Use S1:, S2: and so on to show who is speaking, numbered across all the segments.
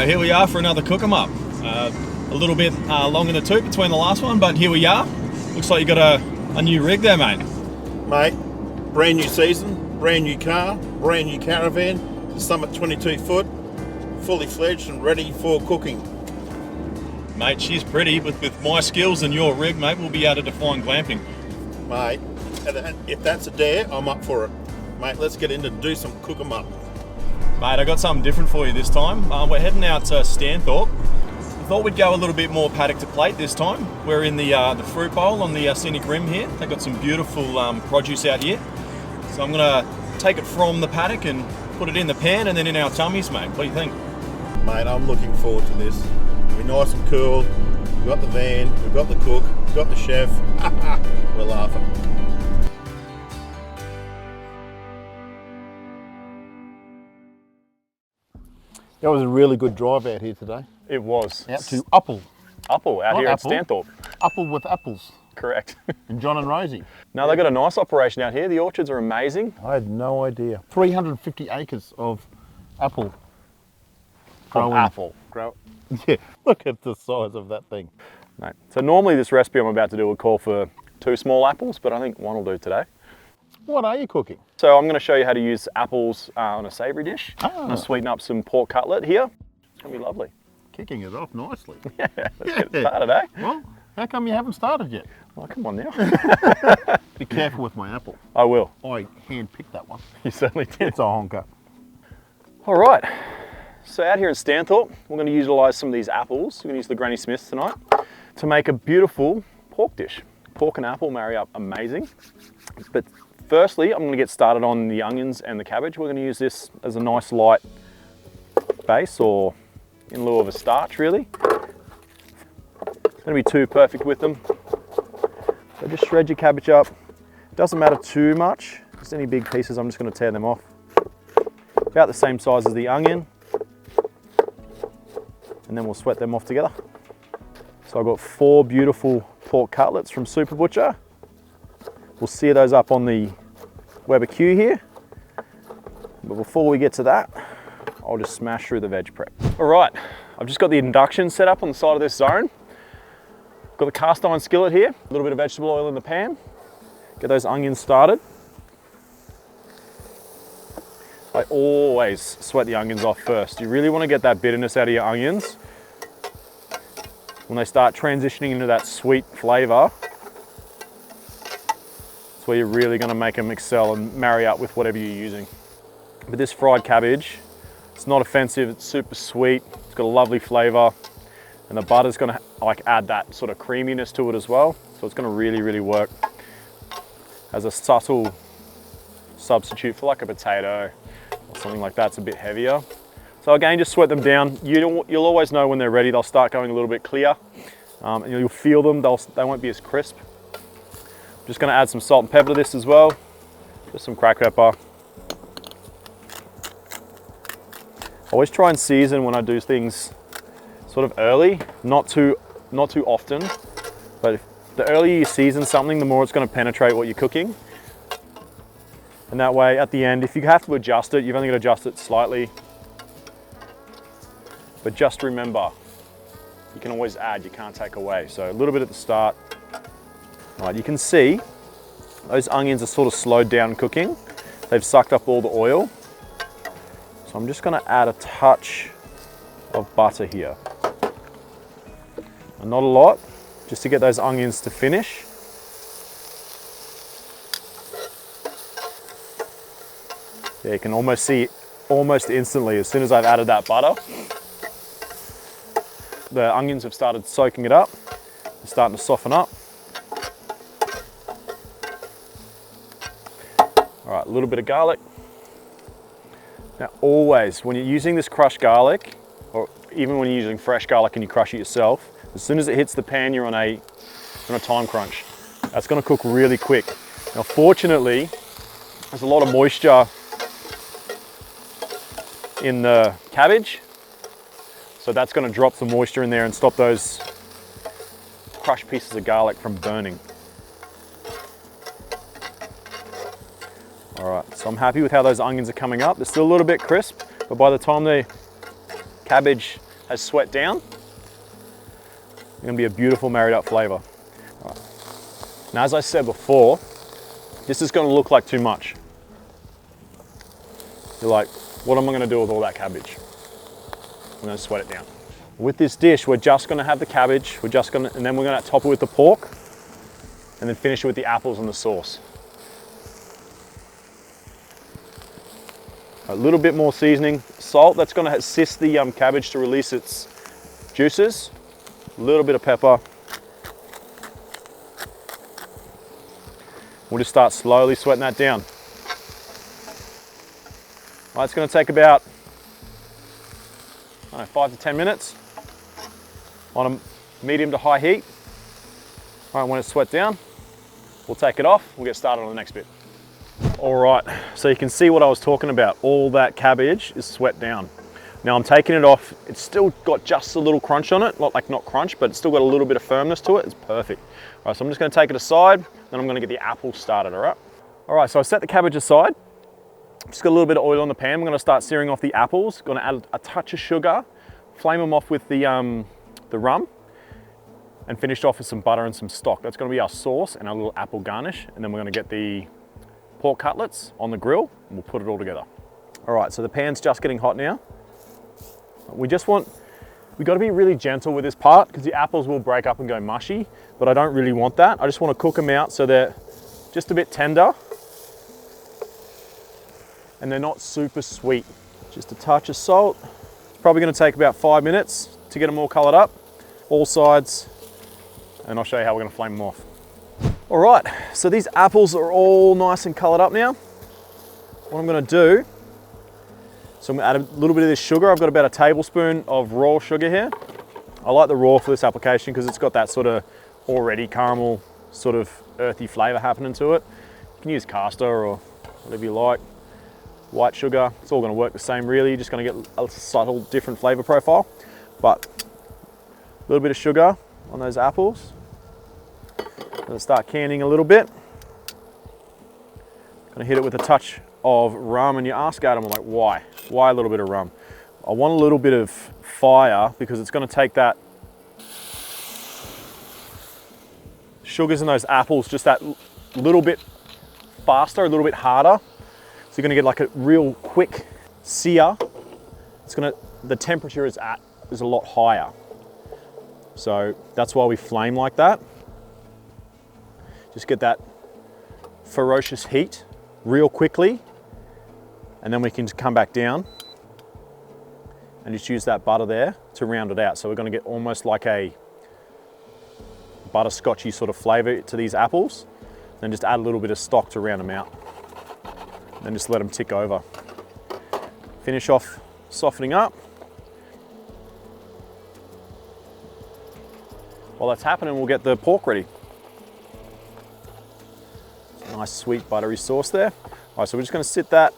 S1: go. Here we are for another CookemUp. A little bit long in the tooth between the last one, but here we are. Looks like you got a new rig there, mate.
S2: Mate, brand new season, brand new car, brand new caravan, the Summit 22 foot, fully fledged and ready for cooking.
S1: Mate, she's pretty, but with my skills and your rig, mate, we'll be able to define glamping.
S2: Mate, if that's a dare, I'm up for it. Mate, let's get in to do some CookemUp.
S1: Mate, I got something different for you this time. We're heading out to Stanthorpe. I thought we'd go a little bit more paddock to plate this time. We're in the fruit bowl on the scenic rim here. They've got some beautiful produce out here. So I'm gonna take it from the paddock and put it in the pan and then in our tummies, mate. What do you think?
S2: Mate, I'm looking forward to this. We're nice and cool. We've got the van, we've got the cook, we've got the chef. We're laughing. That was a really good drive out here today.
S1: It was.
S2: Out to Upple.
S1: Upple, out here at Stanthorpe.
S2: Upple with apples.
S1: Correct.
S2: And John and Rosie.
S1: No, they've got a nice operation out here. The orchards are amazing.
S2: I had no idea. 350 acres of apple.
S1: Apple.
S2: Yeah, look at the size of that thing.
S1: Mate. So normally this recipe I'm about to do would call for 2 small apples, but I think 1 will do today.
S2: What are you cooking?
S1: So I'm going to show you how to use apples on a savoury dish. I'm going to sweeten up some pork cutlet here. It's going to be lovely.
S2: Kicking it off nicely.
S1: Yeah, let's get it started, eh?
S2: Well, how come you haven't started yet?
S1: Well, come on now.
S2: Be careful with my apple.
S1: I will.
S2: I hand-picked that one.
S1: You certainly did.
S2: It's a honker.
S1: All right. So out here in Stanthorpe, we're going to utilise some of these apples. We're going to use the Granny Smiths tonight to make a beautiful pork dish. Pork and apple marry up amazing. But firstly, I'm going to get started on the onions and the cabbage. We're going to use this as a nice light base, or in lieu of a starch, really. It's going to be too perfect with them. So just shred your cabbage up. Doesn't matter too much. Just any big pieces, I'm just going to tear them off. About the same size as the onion. And then we'll sweat them off together. So I've got 4 beautiful pork cutlets from Super Butcher. We'll sear those up on the Weber Q here. But before we get to that, I'll just smash through the veg prep. All right, I've just got the induction set up on the side of this zone. Got the cast iron skillet here, a little bit of vegetable oil in the pan. Get those onions started. I always sweat the onions off first. You really want to get that bitterness out of your onions. When they start transitioning into that sweet flavour, that's where you're really going to make them excel and marry up with whatever you're using. But this fried cabbage, it's not offensive, it's super sweet, it's got a lovely flavour, and the butter's going to add that sort of creaminess to it as well. So it's going to really, really work as a subtle substitute for like a potato or something like that. It's a bit heavier. So again, just sweat them down. You'll always know when they're ready. They'll start going a little bit clear, and you'll feel them. They won't be as crisp. I'm just going to add some salt and pepper to this as well. Just some cracked pepper. Always try and season when I do things sort of early, not too often. But the earlier you season something, the more it's going to penetrate what you're cooking. And that way, at the end, if you have to adjust it, you've only got to adjust it slightly. But just remember, you can always add, you can't take away. So a little bit at the start. All right, you can see those onions are sort of slowed down cooking. They've sucked up all the oil. So I'm just going to add a touch of butter here. And not a lot, just to get those onions to finish. Yeah, you can almost see almost instantly, as soon as I've added that butter, the onions have started soaking it up. They're starting to soften up. All right, a little bit of garlic. Now always, when you're using this crushed garlic, or even when you're using fresh garlic and you crush it yourself, as soon as it hits the pan, you're on a time crunch. That's gonna cook really quick. Now fortunately, there's a lot of moisture in the cabbage, so that's going to drop some moisture in there and stop those crushed pieces of garlic from burning. All right, so I'm happy with how those onions are coming up. They're still a little bit crisp, but by the time the cabbage has sweat down, it's gonna be a beautiful married up flavor. Right. Now, as I said before, this is gonna look like too much. You're like, what am I gonna do with all that cabbage? I'm gonna sweat it down. With this dish, we're just gonna have the cabbage, and then we're gonna top it with the pork, and then finish it with the apples and the sauce. A little bit more seasoning, salt, that's gonna assist the cabbage to release its juices. A little bit of pepper. We'll just start slowly sweating that down. All right, it's gonna take about, I don't know, 5 to 10 minutes on a medium to high heat. All right, when it's sweat down, we'll take it off. We'll get started on the next bit. All right, so you can see what I was talking about. All that cabbage is sweat down. Now I'm taking it off. It's still got just a little crunch on it. Not crunch, but it's still got a little bit of firmness to it. It's perfect. All right, so I'm just gonna take it aside, then I'm gonna get the apples started, all right? All right, so I set the cabbage aside. Just got a little bit of oil on the pan. I'm gonna start searing off the apples. Gonna add a touch of sugar, flame them off with the rum, and finish off with some butter and some stock. That's gonna be our sauce and our little apple garnish. And then we're gonna get the pork cutlets on the grill and we'll put it all together. All right, so the pan's just getting hot now. We gotta be really gentle with this part because the apples will break up and go mushy, but I don't really want that. I just wanna cook them out so they're just a bit tender and they're not super sweet. Just a touch of salt. It's probably gonna take about 5 minutes to get them all colored up, all sides, and I'll show you how we're gonna flame them off. All right, so these apples are all nice and colored up now. What I'm gonna do, so I'm gonna add a little bit of this sugar. I've got about a tablespoon of raw sugar here. I like the raw for this application because it's got that sort of already caramel, sort of earthy flavor happening to it. You can use caster or whatever you like. White sugar, it's all gonna work the same really. You're just gonna get a subtle different flavor profile. But a little bit of sugar on those apples. Gonna start canning a little bit. Gonna hit it with a touch of rum, and you ask Adam, like, why? Why a little bit of rum? I want a little bit of fire because it's gonna take that sugars in those apples just that little bit faster, a little bit harder. So you're gonna get like a real quick sear. The temperature is a lot higher. So that's why we flame like that. Just get that ferocious heat real quickly, and then we can just come back down and just use that butter there to round it out. So we're gonna get almost like a butterscotchy sort of flavor to these apples. Then just add a little bit of stock to round them out. Then just let them tick over. Finish off softening up. While that's happening, we'll get the pork ready. Nice sweet buttery sauce there. All right, so we're just gonna sit that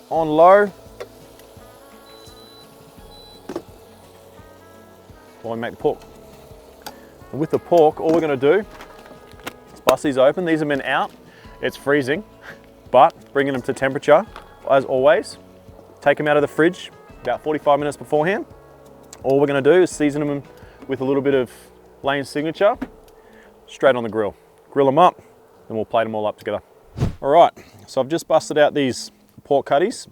S1: on low while we make the pork. And with the pork, all we're gonna do is bust these open. These have been out, it's freezing, but bringing them to temperature, as always. Take them out of the fridge about 45 minutes beforehand. All we're gonna do is season them with a little bit of Lane's signature, straight on the grill. Grill them up, and we'll plate them all up together. All right, so I've just busted out these pork cutties.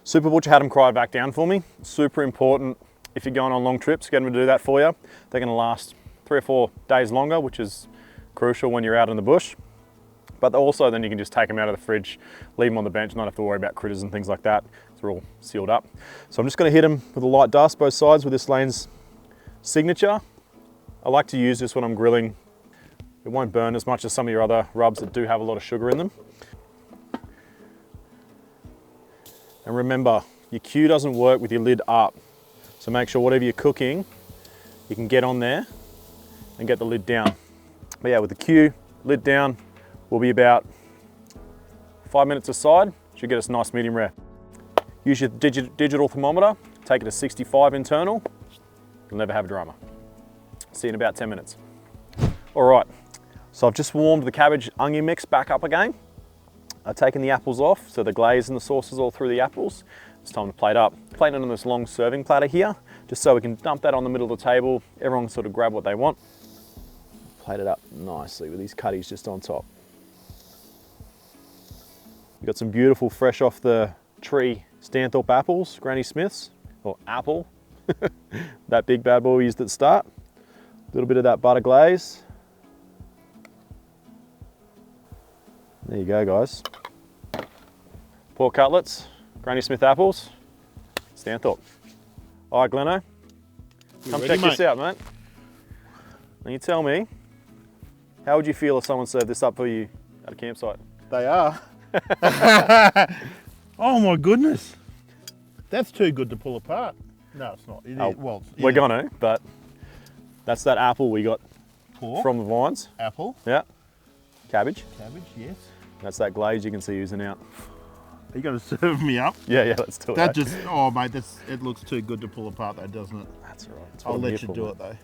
S1: Super Butcher had them cryo back down for me. Super important if you're going on long trips, get them to do that for you. They're gonna last 3 or 4 days longer, which is crucial when you're out in the bush. But also then you can just take them out of the fridge, leave them on the bench, not have to worry about critters and things like that. They're all sealed up. So I'm just gonna hit them with a light dust, both sides, with this Lane's signature. I like to use this when I'm grilling. It won't burn as much as some of your other rubs that do have a lot of sugar in them. And remember, your Q doesn't work with your lid up. So make sure whatever you're cooking, you can get on there and get the lid down. But yeah, with the Q, lid down, will be about 5 minutes aside. Should get us nice medium rare. Use your digital thermometer, take it to 65 internal. You'll never have drama. See you in about 10 minutes. All right, so I've just warmed the cabbage onion mix back up again. I've taken the apples off, so the glaze and the sauce is all through the apples. It's time to plate up. Plate it on this long serving platter here. just so we can dump that on the middle of the table. Everyone can sort of grab what they want. Plate it up nicely with these cutties just on top. We've got some beautiful fresh off the tree Stanthorpe apples, Granny Smiths, or Upple. That big bad boy we used at the start. A little bit of that butter glaze. There you go, guys. Pork cutlets, Granny Smith apples, Stanthorpe. All right, Glenno, come check this out, mate. Now you tell me, how would you feel if someone served this up for you at a campsite?
S2: They are. Oh my goodness. That's too good to pull apart. No, it's not. It is. Well,
S1: we're gonna, but that's that apple we got
S2: pork,
S1: from the vines.
S2: apple,
S1: Yeah. Cabbage.
S2: cabbage, yes.
S1: That's that glaze you can see oozing out.
S2: Are you going to serve me up?
S1: Yeah, let's do it.
S2: That just, oh mate, it looks too good to pull apart though, doesn't it?
S1: That's all right. That's
S2: I'll let you do it though.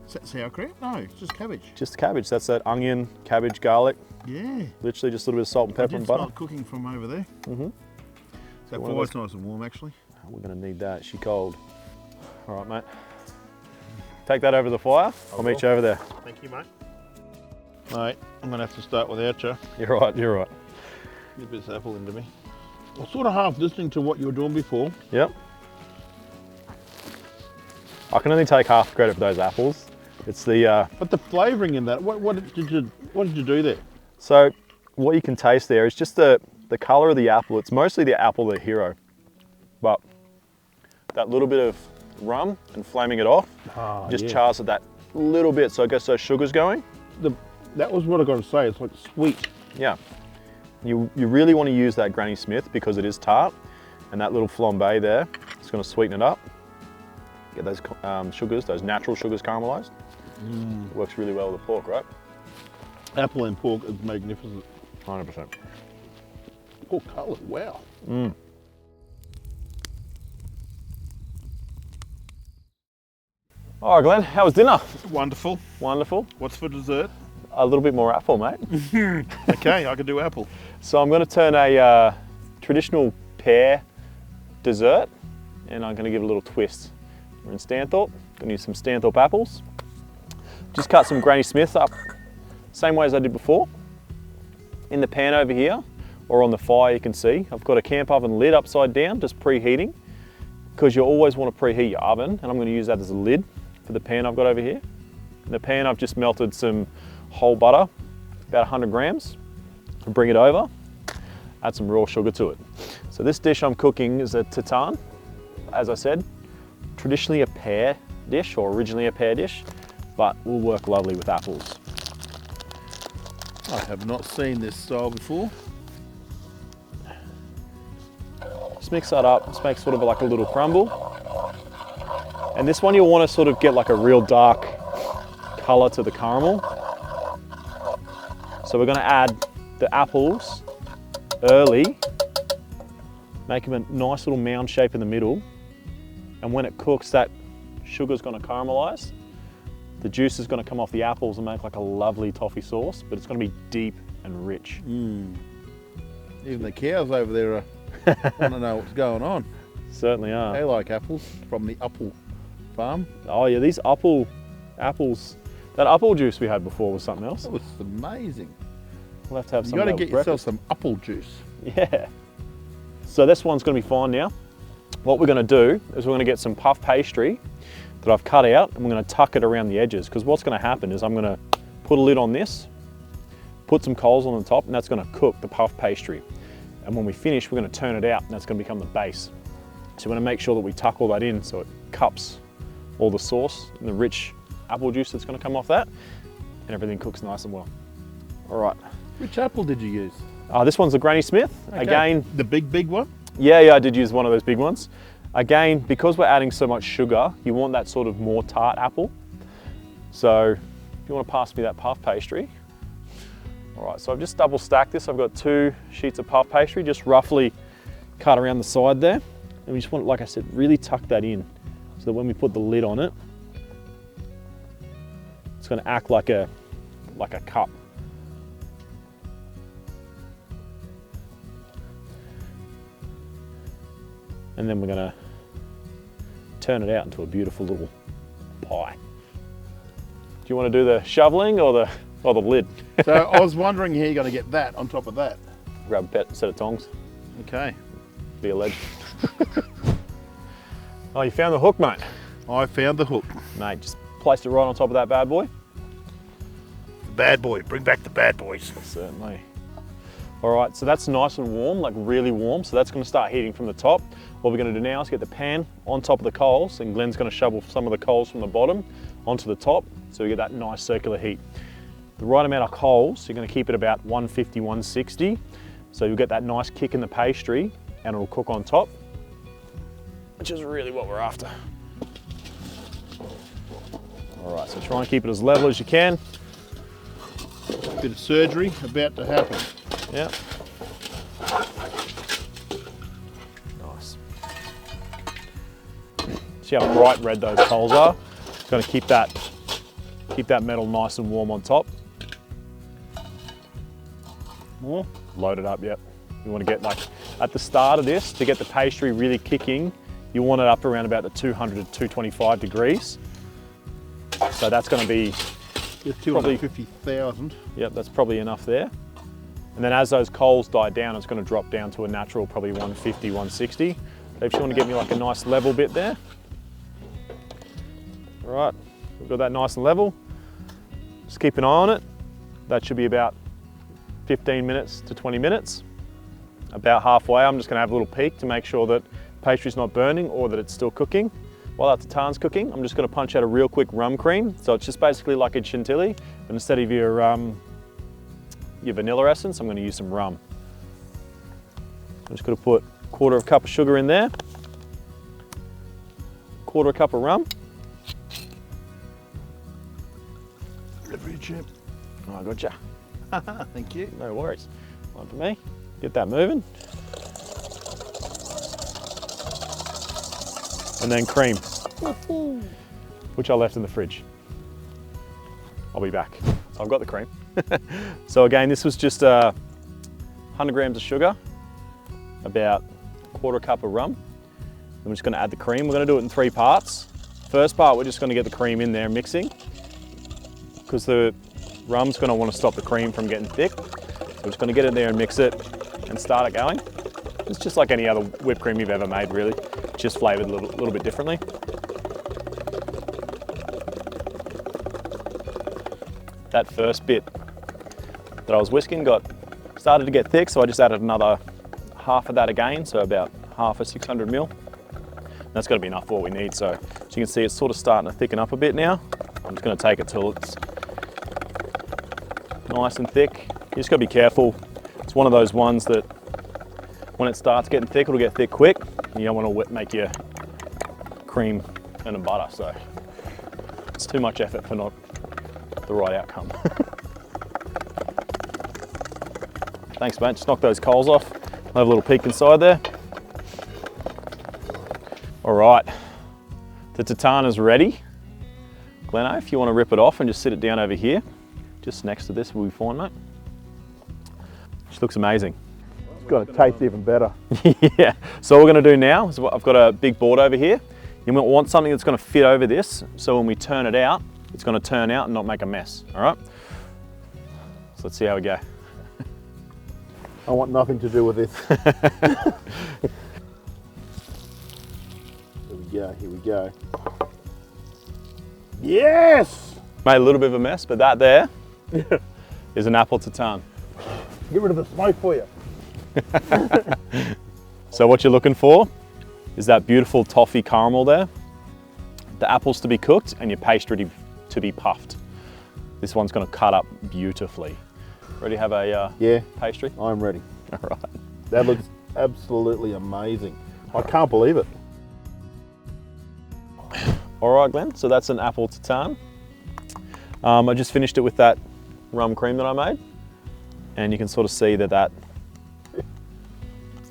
S2: Is that sour cream? No, it's just cabbage.
S1: Just cabbage. That's that onion, cabbage, garlic.
S2: Yeah.
S1: Literally just a little bit of salt and pepper and butter.
S2: Smell cooking from over there.
S1: Mm-hmm.
S2: That fire's nice and warm actually.
S1: We're going to need that. She cold. All right, mate. Take that over the fire. I'll meet you over there.
S2: Thank you, mate. Mate, I'm going to have to start without you.
S1: You're right, you're right.
S2: Get this apple into me. I was sort of half listening to what you were doing before.
S1: Yep. I can only take half the credit for those apples. It's the...
S2: But the flavouring in that, what did you do there?
S1: So what you can taste there is just the colour of the apple. It's mostly the apple, the hero. But that little bit of rum and flaming it off just chars it that little bit, so it gets those sugars going.
S2: That was what I got to say, it's like sweet.
S1: Yeah. You really want to use that Granny Smith because it is tart, and that little flambe there is going to sweeten it up. Get those sugars, those natural sugars caramelised. It works really well with the pork, right?
S2: Apple and pork is magnificent.
S1: 100%.
S2: Oh, colour, wow.
S1: All right, Glenn, how was dinner?
S2: Wonderful.
S1: Wonderful.
S2: What's for dessert?
S1: A little bit more apple, mate.
S2: Okay, I could do apple.
S1: So I'm going to turn a traditional pear dessert, and I'm going to give it a little twist. We're in Stanthorpe. Going to use some Stanthorpe apples. Just cut some Granny Smiths up, same way as I did before. In the pan over here, or on the fire, you can see I've got a camp oven lid upside down, just preheating, because you always want to preheat your oven, and I'm going to use that as a lid for the pan I've got over here. In the pan, I've just melted some whole butter, about 100 grams, and bring it over, add some raw sugar to it. So this dish I'm cooking is a tatin, as I said, traditionally a pear dish, or originally a pear dish, but will work lovely with apples.
S2: I have not seen this style before.
S1: Just mix that up, just make sort of like a little crumble. And this one you'll want to sort of get like a real dark colour to the caramel. So we're going to add the apples early, make them a nice little mound shape in the middle, and when it cooks, that sugar's going to caramelise. The juice is going to come off the apples and make like a lovely toffee sauce, but it's going to be deep and rich.
S2: Even the cows over there want to know what's going on.
S1: Certainly are.
S2: They like apples from the Upple farm.
S1: Oh yeah, these apples, that apple juice we had before was something else.
S2: That was amazing.
S1: We'll have to have some.
S2: You got to get yourself some apple juice.
S1: Yeah. So this one's going to be fine now. What we're going to do is we're going to get some puff pastry that I've cut out, and we're going to tuck it around the edges, because what's going to happen is I'm going to put a lid on this, put some coals on the top, and that's going to cook the puff pastry. And when we finish, we're going to turn it out, and that's going to become the base. So we're going to make sure that we tuck all that in so it cups all the sauce and the rich apple juice that's going to come off that, and everything cooks nice and well. All right.
S2: Which apple did you use?
S1: This one's a Granny Smith. Okay. Again,
S2: the big one?
S1: Yeah, I did use one of those big ones. Again, because we're adding so much sugar, you want that sort of more tart apple. So if you want to pass me that puff pastry. All right, so I've just double stacked this. I've got 2 sheets of puff pastry, just roughly cut around the side there. And we just want, like I said, really tuck that in so that when we put the lid on it, it's going to act like a cup. And then we're going to turn it out into a beautiful little pie. Do you want to do the shoveling or the lid?
S2: So I was wondering how you're going to get that on top of that.
S1: Grab a set of tongs.
S2: Okay.
S1: Be a legend. Oh, you found the hook, mate.
S2: I found the hook.
S1: Mate, just placed it right on top of that bad boy.
S2: The bad boy. Bring back the bad boys.
S1: Certainly. All right, so that's nice and warm, like really warm. So that's going to start heating from the top. What we're going to do now is get the pan on top of the coals, and Glenn's going to shovel some of the coals from the bottom onto the top, so we get that nice circular heat. The right amount of coals, you're going to keep it about 150, 160. So you'll get that nice kick in the pastry, and it'll cook on top, which is really what we're after. All right, so try and keep it as level as you can.
S2: Bit of surgery about to happen.
S1: Yeah. Nice. See how bright red those coals are? It's going to keep that metal nice and warm on top.
S2: More?
S1: Load it up, yep. You want to get like, at the start of this, to get the pastry really kicking, you want it up around about the 200 to 225 degrees. So that's going to be
S2: 250,000.
S1: Yep, that's probably enough there. And then as those coals die down, it's going to drop down to a natural probably 150, 160. So if you want to get me like a nice level bit there. All right, we've got that nice and level. Just keep an eye on it. That should be about 15 minutes to 20 minutes. About halfway, I'm just going to have a little peek to make sure that pastry's not burning or that it's still cooking. While that tartan's cooking, I'm just going to punch out a real quick rum cream. So it's just basically like a chantilly, but instead of your vanilla essence, I'm going to use some rum. I'm just going to put 1/4 cup of sugar in there, 1/4 cup of rum.
S2: Delivery chip.
S1: Oh, I gotcha.
S2: Thank you.
S1: No worries. One for me. Get that moving. And then cream, which I left in the fridge. I'll be back. So I've got the cream. So again, this was just 100 grams of sugar, about 1/4 cup of rum. I'm just going to add the cream. We're going to do it in 3 parts. First part, we're just going to get the cream in there mixing, because the rum's going to want to stop the cream from getting thick. So we're just going to get in there and mix it and start it going. It's just like any other whipped cream you've ever made, really. Just flavoured a little bit differently. That first bit that I was whisking started to get thick, so I just added another half of that again, so about half a 600 ml. That's got to be enough for what we need. So as you can see, it's sort of starting to thicken up a bit now. I'm just going to take it till it's nice and thick. You just got to be careful. It's one of those ones that when it starts getting thick, it'll get thick quick. You don't want to make your cream and butter, so it's too much effort for not the right outcome. Thanks, mate. Just knock those coals off. I'll have a little peek inside there. All right, the tartan is ready. Glenno, if you want to rip it off and just sit it down over here, just next to this will be fine, mate. Which looks amazing.
S2: It's got to taste even better.
S1: Yeah, so what we're going to do now is I've got a big board over here. You want something that's going to fit over this, so when we turn it out, it's going to turn out and not make a mess, all right? So let's see how we go.
S2: I want nothing to do with this. Here we go. Yes!
S1: Made a little bit of a mess, but that there is an apple tartan.
S2: Get rid of the smoke for you.
S1: So what you're looking for is that beautiful toffee caramel there, the apples to be cooked and your pastry to be puffed. This one's going to cut up beautifully. Ready to have a pastry?
S2: I'm ready.
S1: All right.
S2: That looks absolutely amazing. I can't believe it.
S1: All right, Glenn, so that's an apple tartan. I just finished it with that rum cream that I made, and you can sort of see that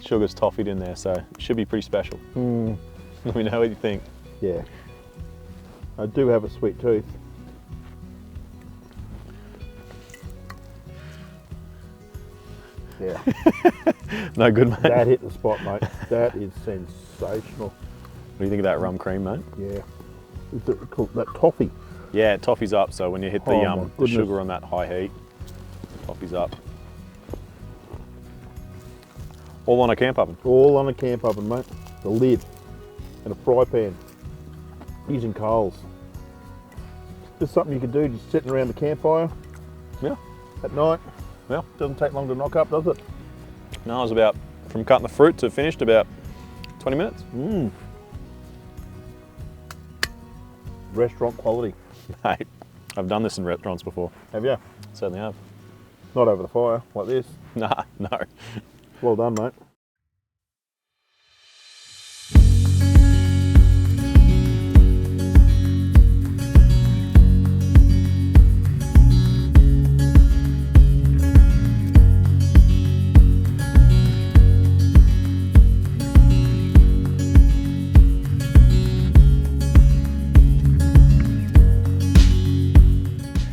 S1: sugar's toffied in there, so it should be pretty special. Let me know what you think.
S2: Yeah, I do have a sweet tooth. Yeah.
S1: No good, mate.
S2: That hit the spot, mate. That is sensational.
S1: What do you think of that rum cream, mate?
S2: Yeah. Is it called that toffee?
S1: Yeah, it toffees up, so when you hit
S2: Oh,
S1: the sugar on that high heat, it toffees up. All on a camp oven?
S2: All on a camp oven, mate. The lid and a fry pan using coals. Just something you can do just sitting around the campfire.
S1: Yeah.
S2: At night.
S1: Yeah.
S2: Doesn't take long to knock up, does it?
S1: No, it was about, from cutting the fruit to finished, about 20 minutes.
S2: Mmm. Restaurant quality.
S1: Mate, I've done this in restaurants before.
S2: Have you?
S1: Certainly have.
S2: Not over the fire, like this.
S1: Nah, no.
S2: Well done, mate.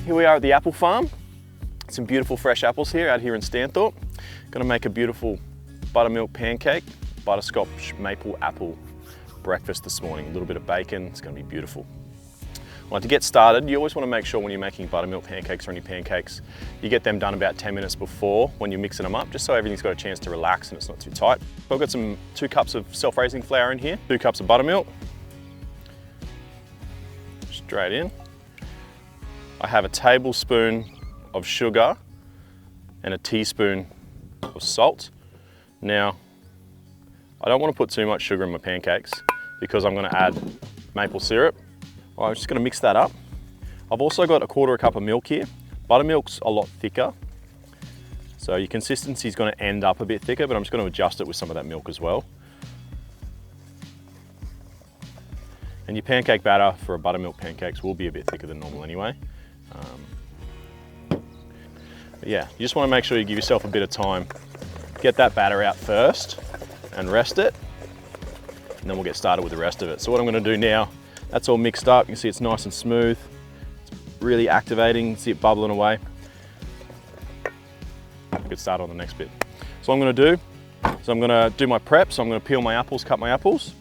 S1: Here we are at the apple farm. Some beautiful fresh apples here, out here in Stanthorpe. Gonna make a beautiful buttermilk pancake, butterscotch maple apple breakfast this morning. A little bit of bacon, it's gonna be beautiful. Well, to get started, you always wanna make sure when you're making buttermilk pancakes or any pancakes, you get them done about 10 minutes before when you're mixing them up, just so everything's got a chance to relax and it's not too tight. I've got 2 cups of self-raising flour in here, 2 cups of buttermilk. Straight in. I have a tablespoon of sugar and a teaspoon of salt. Now, I don't want to put too much sugar in my pancakes because I'm going to add maple syrup. I'm just going to mix that up. I've also got a 1/4 cup of milk here. Buttermilk's a lot thicker, so your consistency is going to end up a bit thicker, but I'm just going to adjust it with some of that milk as well. And your pancake batter for a buttermilk pancakes will be a bit thicker than normal anyway. But yeah, you just want to make sure you give yourself a bit of time. Get that batter out first and rest it, and then we'll get started with the rest of it. So what I'm going to do now, that's all mixed up. You can see it's nice and smooth. It's really activating, see it bubbling away. We'll get started on the next bit. So what I'm going to do is I'm going to do my prep. So I'm going to peel my apples, cut my apples.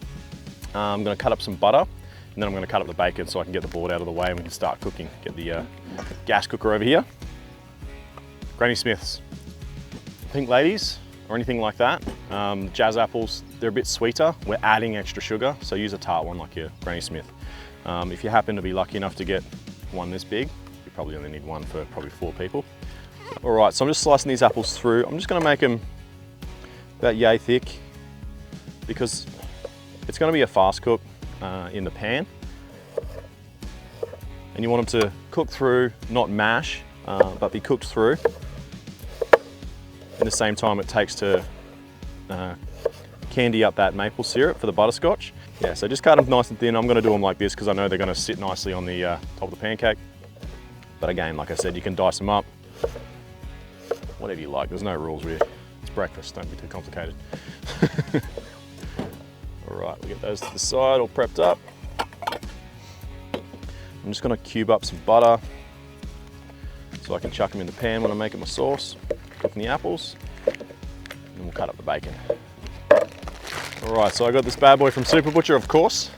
S1: I'm going to cut up some butter, and then I'm going to cut up the bacon so I can get the board out of the way and we can start cooking. Get the gas cooker over here. Granny Smiths, pink ladies, or anything like that. Jazz apples, they're a bit sweeter. We're adding extra sugar, so use a tart one like your Granny Smith. If you happen to be lucky enough to get one this big, you probably only need one for probably 4 people. All right, so I'm just slicing these apples through. I'm just gonna make them about yay thick because it's gonna be a fast cook in the pan. And you want them to cook through, not mash, but be cooked through in the same time it takes to candy up that maple syrup for the butterscotch. Yeah, so just cut them nice and thin. I'm gonna do them like this because I know they're gonna sit nicely on the top of the pancake. But again, like I said, you can dice them up, whatever you like. There's no rules really. It's breakfast, don't be too complicated. All right, we'll get those to the side, all prepped up. I'm just gonna cube up some butter so I can chuck them in the pan when I'm making my sauce, cooking the apples, and then we'll cut up the bacon. All right, so I got this bad boy from Super Butcher, of course.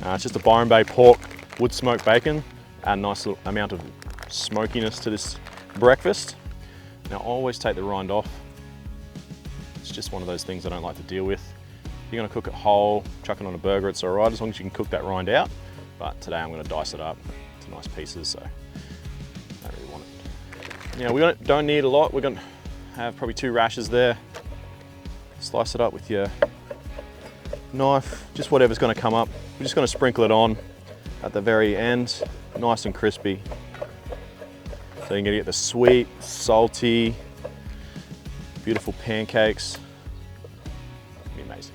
S1: It's just a Byron Bay pork wood smoked bacon. Add a nice little amount of smokiness to this breakfast. Now I always take the rind off. It's just one of those things I don't like to deal with. If you're gonna cook it whole, chuck it on a burger, it's all right, as long as you can cook that rind out. But today I'm gonna dice it up to nice pieces, so I don't really want it. Now we don't need a lot. We're gonna have probably 2 rashers there. Slice it up with your knife, just whatever's gonna come up. We're just gonna sprinkle it on at the very end, nice and crispy. So you're gonna get the sweet, salty, beautiful pancakes. It'll be amazing.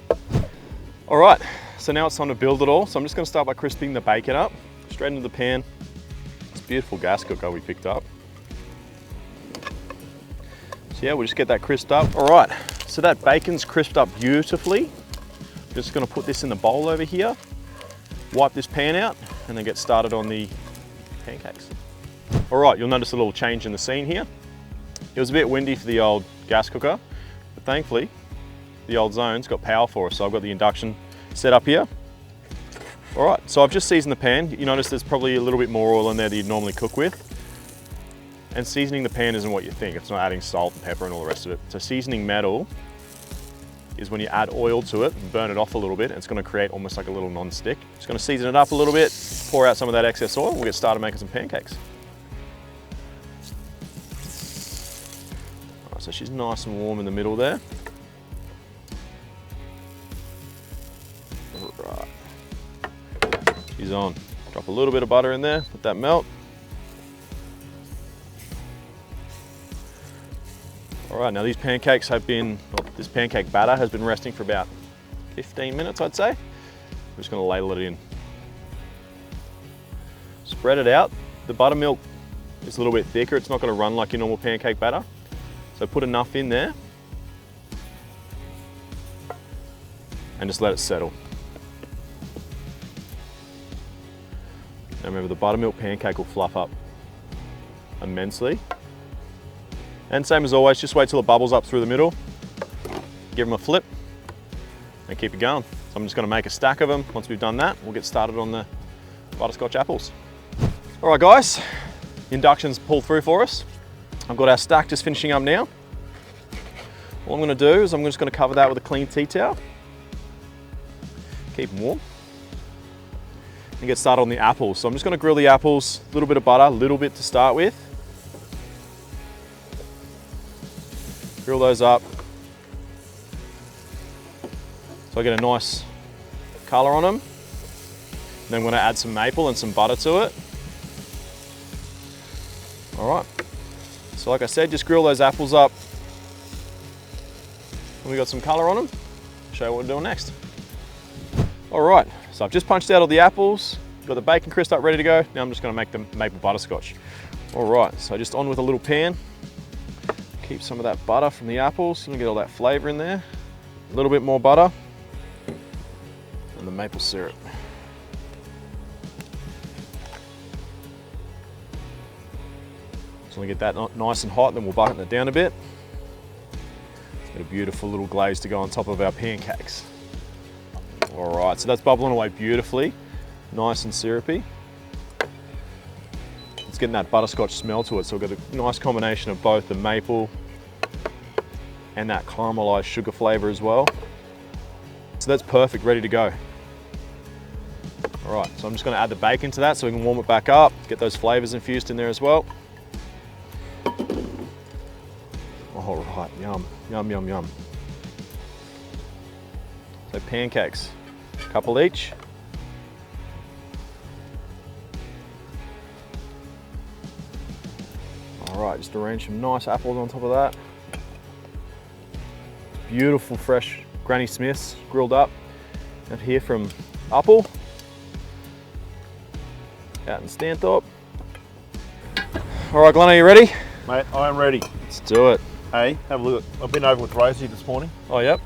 S1: All right, so now it's time to build it all. So I'm just gonna start by crisping the bacon up, straight into the pan. This beautiful gas cooker we picked up. So yeah, we'll just get that crisped up. All right, so that bacon's crisped up beautifully. Just gonna put this in the bowl over here, wipe this pan out, and then get started on the pancakes. All right, you'll notice a little change in the scene here. It was a bit windy for the old gas cooker, but thankfully, the old zone's got power for us. So I've got the induction set up here. All right, so I've just seasoned the pan. You notice there's probably a little bit more oil in there than you'd normally cook with. And seasoning the pan isn't what you think. It's not adding salt and pepper and all the rest of it. So seasoning metal is when you add oil to it and burn it off a little bit. It's gonna create almost like a little non-stick. Just gonna season it up a little bit, pour out some of that excess oil, we'll get started making some pancakes. All right, so she's nice and warm in the middle there. All right, she's on. Drop a little bit of butter in there, let that melt. All right, now these pancakes have been, well, this pancake batter has been resting for about 15 minutes, I'd say. I'm just gonna ladle it in. Spread it out. The buttermilk is a little bit thicker. It's not gonna run like your normal pancake batter. So put enough in there and just let it settle. Now remember, the buttermilk pancake will fluff up immensely. And same as always, just wait till it bubbles up through the middle. Give them a flip and keep it going. So I'm just gonna make a stack of them. Once we've done that, we'll get started on the butterscotch apples. All right guys, the induction's pulled through for us. I've got our stack just finishing up now. All I'm gonna do is I'm just gonna cover that with a clean tea towel. Keep them warm. And get started on the apples. So I'm just gonna grill the apples, a little bit of butter, a little bit to start with. Grill those up. So I get a nice color on them. And then I'm gonna add some maple and some butter to it. All right. So like I said, just grill those apples up. And we got some color on them. Show you what we're doing next. All right, so I've just punched out all the apples, got the bacon crisp up ready to go. Now I'm just gonna make the maple butterscotch. All right, so just on with a little pan. Keep some of that butter from the apples. You can get all that flavor in there. A little bit more butter. And the maple syrup. So we get that nice and hot, then we'll bucket it down a bit. Get a beautiful little glaze to go on top of our pancakes. All right, so that's bubbling away beautifully. Nice and syrupy. It's getting that butterscotch smell to it, so we've got a nice combination of both the maple and that caramelized sugar flavor as well. So that's perfect, ready to go. All right, so I'm just gonna add the bacon to that so we can warm it back up, get those flavors infused in there as well. All right, yum, yum, yum, yum. So pancakes, a couple each. All right, just arrange some nice apples on top of that. Beautiful fresh Granny Smiths grilled up out here from Upple, out in Stanthorpe. All right, Glenno, you ready?
S2: Mate, I am ready.
S1: Let's do it.
S2: Hey, have a look. I've been over with Rosie this morning.
S1: Oh, yep.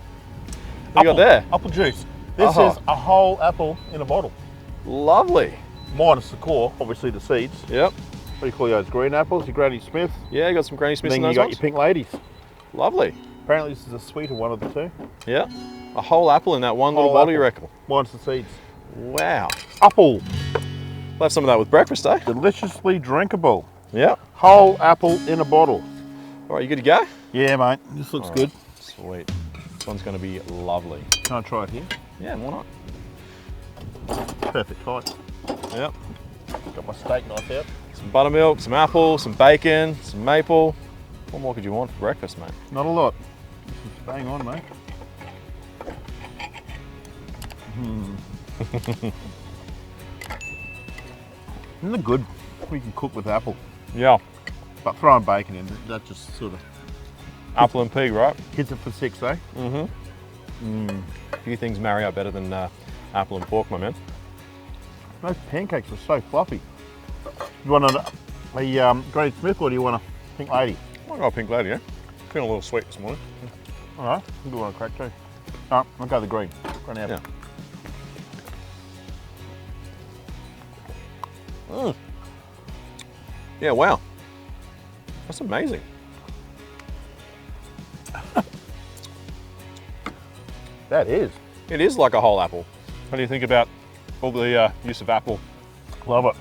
S1: What you got there?
S2: Apple juice. This is a whole apple in a bottle.
S1: Lovely.
S2: Minus the core, obviously the seeds.
S1: Yep.
S2: What do you call those? Green apples, your Granny Smith.
S1: Yeah, you got some Granny Smiths in
S2: then
S1: those
S2: you got
S1: ones?
S2: your pink ladies.
S1: Lovely.
S2: Apparently this is a sweeter one of the two.
S1: Yeah. A whole apple in that one little bottle, you reckon?
S2: Minus the seeds.
S1: Wow.
S2: Apple.
S1: We'll have some of that with breakfast, eh?
S2: Deliciously drinkable.
S1: Yeah.
S2: Whole apple in a bottle.
S1: All right, you good to go?
S2: Yeah, mate. This looks good.
S1: Sweet. This one's going to be lovely.
S2: Can I try it here?
S1: Yeah, why not?
S2: Perfect height.
S1: Yep.
S2: Got my steak knife out.
S1: Some buttermilk, some apple, some bacon, some maple. What more could you want for breakfast, mate?
S2: Not a lot. This is bang on, mate. Isn't it good? We can cook with apple.
S1: Yeah.
S2: But throwing bacon in, that just sort of
S1: Apple and pig, right?
S2: hits it for six, eh?
S1: A few things marry up better than apple and pork, my man.
S2: Those pancakes are so fluffy. You want a Granny Smith or do you want a pink lady?
S1: I got a pink lady, yeah? Feeling a little sweet this morning.
S2: All right, you do want a crack too. All right, I'll go the green. Granny apple.
S1: Yeah. Yeah, wow. That's amazing.
S2: That is.
S1: It is like a whole apple. What do you think about all the use of apple.
S2: Love it.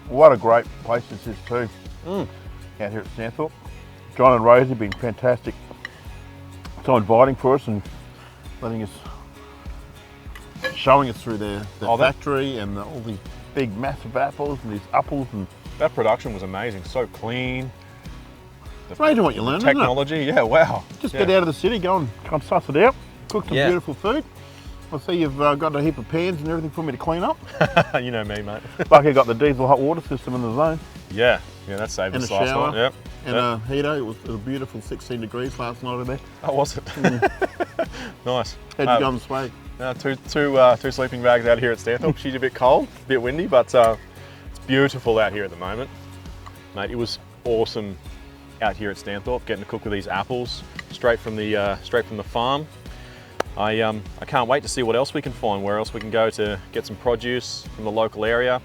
S2: What a great place this is too. Out here at Stanthorpe. John and Rosie have been fantastic. So inviting for us and letting us, showing us through their factory and all these big massive apples and these apples. And
S1: that production was amazing, so clean.
S2: It's amazing what you learn,
S1: technology,
S2: isn't it?
S1: Yeah, wow.
S2: Just get out of the city, go and suss it out, cook some beautiful food. I see you've got a heap of pans and everything for me to clean up.
S1: You know me, mate.
S2: Lucky got the diesel hot water system in the zone.
S1: Yeah, that saved us last night. Yep.
S2: And a heater. It was a beautiful 16 degrees last night in there.
S1: Oh, was it? Nice.
S2: How'd you go on the swag?
S1: Two sleeping bags out here at Stanthorpe. She's a bit cold, a bit windy, but it's beautiful out here at the moment. Mate, it was awesome out here at Stanthorpe, getting to cook with these apples straight from the farm. I can't wait to see what else we can find, where else we can go to get some produce from the local area. I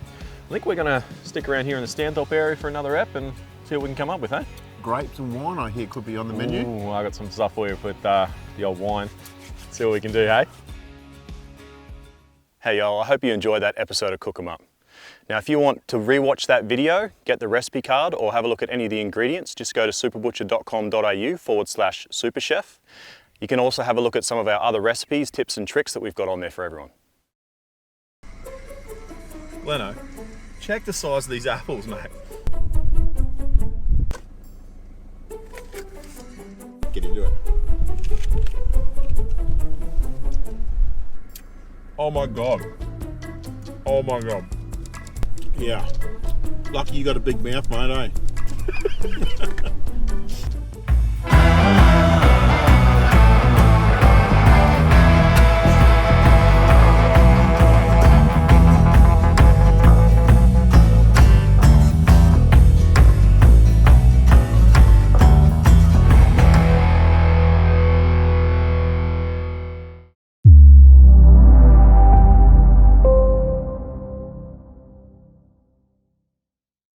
S1: think we're going to stick around here in the Stanthorpe area for another ep and see what we can come up with, eh?
S2: Grapes and wine, I hear, could be on the menu.
S1: Ooh, I got some stuff for you with the old wine. See what we can do, hey? Hey y'all, I hope you enjoyed that episode of CookemUp. Now, if you want to rewatch that video, get the recipe card, or have a look at any of the ingredients, just go to superbutcher.com.au/superchef. You can also have a look at some of our other recipes, tips and tricks that we've got on there for everyone. Glenno, check the size of these apples, mate.
S2: Get into it.
S1: Oh my God. Oh my God.
S2: Yeah. Lucky you got a big mouth, mate, eh?